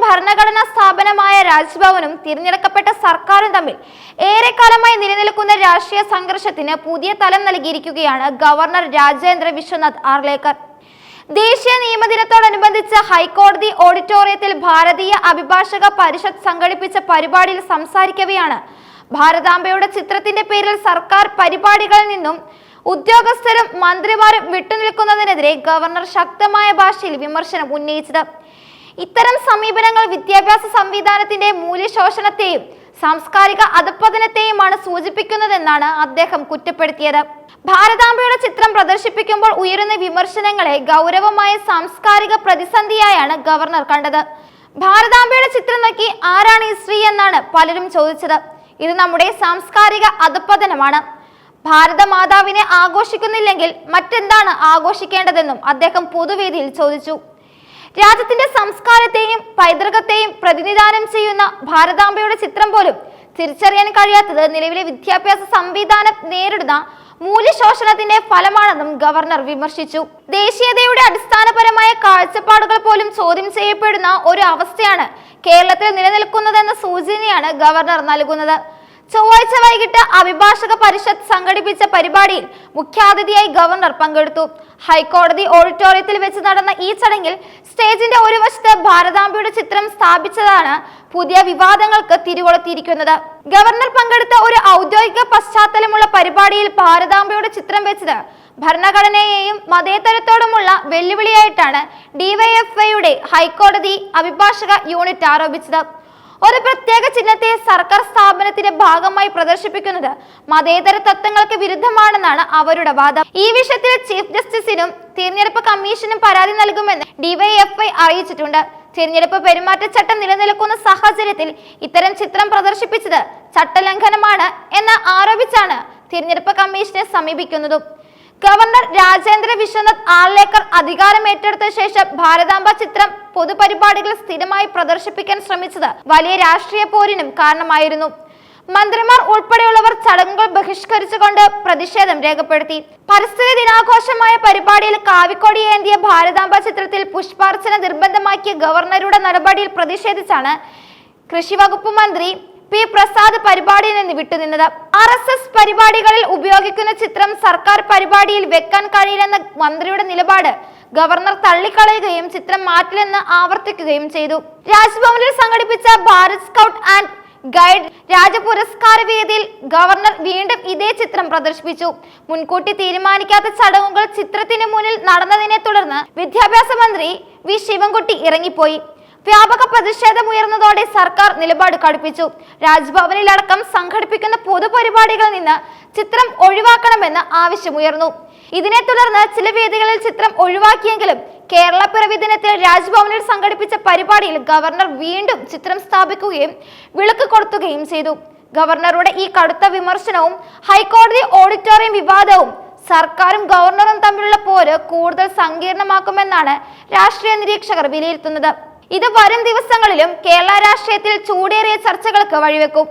ഭരണഘടനാ സ്ഥാപനമായ രാജ്ഭവനും തിരഞ്ഞെടുക്കപ്പെട്ട സർക്കാരും തമ്മിൽ ഏറെക്കാലമായി നിലനിൽക്കുന്ന രാഷ്ട്രീയ സംഘർഷത്തിന് പുതിയ തലം നൽകിയിരിക്കുകയാണ് ഗവർണർ രാജേന്ദ്ര വിശ്വനാഥ് ആർലേക്കർ. ദേശീയ നിയമദിനത്തോടനുബന്ധിച്ച് ഹൈക്കോടതി ഓഡിറ്റോറിയത്തിൽ ഭാരതീയ അഭിഭാഷക പരിഷത്ത് സംഘടിപ്പിച്ച പരിപാടിയിൽ സംസാരിക്കവെയാണ് ഭാരതാംബയുടെ ചിത്രത്തിന്റെ പേരിൽ സർക്കാർ പരിപാടികളിൽ നിന്നും ഉദ്യോഗസ്ഥരും മന്ത്രിമാരും വിട്ടുനിൽക്കുന്നതിനെതിരെ ഗവർണർ ശക്തമായ ഭാഷയിൽ വിമർശനം ഉന്നയിച്ചത്. ഇത്തരം സമീപനങ്ങൾ വിദ്യാഭ്യാസ സംവിധാനത്തിന്റെ മൂല്യശോഷണത്തെയും സാംസ്കാരിക അധപ്പതനത്തെയുമാണ് സൂചിപ്പിക്കുന്നതെന്നാണ് അദ്ദേഹം കുറ്റപ്പെടുത്തിയത്. ഭാരതാംബയുടെ ചിത്രം പ്രദർശിപ്പിക്കുമ്പോൾ ഉയരുന്ന വിമർശനങ്ങളെ ഗൗരവമായ സാംസ്കാരിക പ്രതിസന്ധിയായാണ് ഗവർണർ കണ്ടത്. ഭാരതാംബയുടെ ചിത്രം നോക്കി ആരാണ് ഈ സ്ത്രീ എന്നാണ് പലരും ചോദിച്ചത്. ഇത് നമ്മുടെ സാംസ്കാരിക അധപ്പതനമാണ്. ഭാരതമാതാവിനെ ആഘോഷിക്കുന്നില്ലെങ്കിൽ മറ്റെന്താണ് ആഘോഷിക്കേണ്ടതെന്നും അദ്ദേഹം പൊതുവേദിയിൽ ചോദിച്ചു. രാജ്യത്തിന്റെ സംസ്കാരത്തെയും പൈതൃകത്തെയും പ്രതിനിധാനം ചെയ്യുന്ന ഭാരതാംബയുടെ ചിത്രം പോലും തിരിച്ചറിയാൻ കഴിയാത്തത് നിലവിലെ വിദ്യാഭ്യാസ സംവിധാനം നേരിടുന്ന മൂല്യശോഷണത്തിന്റെ ഫലമാണെന്നും ഗവർണർ വിമർശിച്ചു. ദേശീയതയുടെ അടിസ്ഥാനപരമായ കാഴ്ചപ്പാടുകൾ പോലും ചോദ്യം ചെയ്യപ്പെടുന്ന ഒരു അവസ്ഥയാണ് കേരളത്തിൽ നിലനിൽക്കുന്നതെന്ന സൂചനയാണ് ഗവർണർ നൽകുന്നത്. ചൊവ്വാഴ്ച വൈകിട്ട് അഭിഭാഷക പരിഷത്ത് സംഘടിപ്പിച്ച പരിപാടിയിൽ മുഖ്യാതിഥിയായി ഗവർണർ പങ്കെടുത്തു. ഹൈക്കോടതി ഓഡിറ്റോറിയത്തിൽ വെച്ച് നടന്ന ഈ ചടങ്ങിൽ സ്റ്റേജിന്റെ ഒരു വശത്ത് ഭാരതാംബയുടെ ചിത്രം സ്ഥാപിച്ചതാണ് പുതിയ വിവാദങ്ങൾക്ക് തിരികൊളുത്തിയിരിക്കുന്നത്. ഗവർണർ പങ്കെടുത്ത ഒരു ഔദ്യോഗിക പശ്ചാത്തലമുള്ള പരിപാടിയിൽ ഭാരതാംബയുടെ ചിത്രം വെച്ചത് ഭരണഘടനയെയും മതേതരത്തോടുമുള്ള വെല്ലുവിളിയായിട്ടാണ് ഡിവൈഎഫ്ഐയുടെ ഹൈക്കോടതി അഭിഭാഷക യൂണിറ്റ് ആരോപിച്ചത്. ഒരു പ്രത്യേക ചിഹ്നത്തെ സർക്കാർ സ്ഥാപനത്തിന്റെ ഭാഗമായി പ്രദർശിപ്പിക്കുന്നത് മതേതര തത്വങ്ങൾക്ക് വിരുദ്ധമാണെന്നാണ് അവരുടെ വാദം. ഈ വിഷയത്തിൽ ചീഫ് ജസ്റ്റിസിനും തിരഞ്ഞെടുപ്പ് കമ്മീഷനും പരാതി നൽകുമെന്ന് ഡിവൈഎഫ്ഐ അറിയിച്ചിട്ടുണ്ട്. തിരഞ്ഞെടുപ്പ് പെരുമാറ്റച്ചട്ടം നിലനിൽക്കുന്ന സാഹചര്യത്തിൽ ഇത്തരം ചിത്രം പ്രദർശിപ്പിച്ചത് ചട്ടലംഘനമാണ് എന്ന് ആരോപിച്ചാണ് തിരഞ്ഞെടുപ്പ് കമ്മീഷനെ സമീപിക്കുന്നതും. ഗവർണർ രാജേന്ദ്ര വിശ്വനാഥ് ആർലേക്കർ അധികാരം ഏറ്റെടുത്ത ശേഷം ഭാരതാംബ ചിത്രം പൊതുപരിപാടികളിൽ സ്ഥിരമായി പ്രദർശിപ്പിക്കാൻ ശ്രമിച്ചത് വലിയ രാഷ്ട്രീയ പോരിനും കാരണമായിരുന്നു. മന്ത്രിമാർ ഉൾപ്പെടെയുള്ളവർ ചടങ്ങുകൾ ബഹിഷ്കരിച്ചുകൊണ്ട് പ്രതിഷേധം രേഖപ്പെടുത്തി. പരിസ്ഥിതി ദിനാഘോഷമായ പരിപാടിയിൽ കാവിക്കൊടി ഏന്തിയ ഭാരതാംബ ചിത്രത്തിൽ പുഷ്പാർച്ചന നിർബന്ധമാക്കിയ ഗവർണറുടെ നടപടിയിൽ പ്രതിഷേധിച്ചാണ് കൃഷി വകുപ്പ് മന്ത്രി പി പ്രസാദ് പരിപാടിയിൽ നിന്ന് വിട്ടുനിന്നത്. RSS പരിപാടികളിൽ ഉപയോഗിക്കുന്ന ചിത്രം സർക്കാർ പരിപാടിയിൽ വെക്കാൻ കഴിയില്ലെന്ന മന്ത്രിയുടെ നിലപാട് ഗവർണർ തള്ളിക്കളയുകയും ചിത്രം മാറ്റില്ലെന്ന് ആവർത്തിക്കുകയും ചെയ്തു. രാജ്ഭവനിൽ സംഘടിപ്പിച്ച ഭാരത് സ്കൗട്ട് ആൻഡ് ഗൈഡ് രാജപുരസ്കാര വേദിയിൽ ഗവർണർ വീണ്ടും ഇതേ ചിത്രം പ്രദർശിപ്പിച്ചു. മുൻകൂട്ടി തീരുമാനിക്കാത്ത ചടങ്ങുകൾ ചിത്രത്തിന് മുന്നിൽ നടന്നതിനെ തുടർന്ന് വിദ്യാഭ്യാസ മന്ത്രി വി ശിവൻകുട്ടി ഇറങ്ങിപ്പോയി. വ്യാപക പ്രതിഷേധമുയർന്നതോടെ സർക്കാർ നിലപാട് കടുപ്പിച്ചു. രാജ്ഭവനിലടക്കം സംഘടിപ്പിക്കുന്ന പൊതുപരിപാടികളിൽ നിന്ന് ചിത്രം ഒഴിവാക്കണമെന്ന് ആവശ്യമുയർന്നു. ഇതിനെ തുടർന്ന് ചില വേദികളിൽ ചിത്രം ഒഴിവാക്കിയെങ്കിലും കേരള പിറവി ദിനത്തിൽ രാജ്ഭവനിൽ സംഘടിപ്പിച്ച പരിപാടിയിൽ ഗവർണർ വീണ്ടും ചിത്രം സ്ഥാപിക്കുകയും വിളക്ക് കൊളുത്തുകയും ചെയ്തു. ഗവർണറുടെ ഈ കടുത്ത വിമർശനവും ഹൈക്കോടതി ഓഡിറ്റോറിയം വിവാദവും സർക്കാരും ഗവർണറും തമ്മിലുള്ള പോര് കൂടുതൽ സങ്കീർണമാക്കുമെന്നാണ് രാഷ്ട്രീയ നിരീക്ഷകർ വിലയിരുത്തുന്നത്. ഇത് വരും ദിവസങ്ങളിലും കേരള രാഷ്ട്രീയത്തിൽ ചൂടേറിയ ചർച്ചകൾക്ക് വഴിവെക്കും.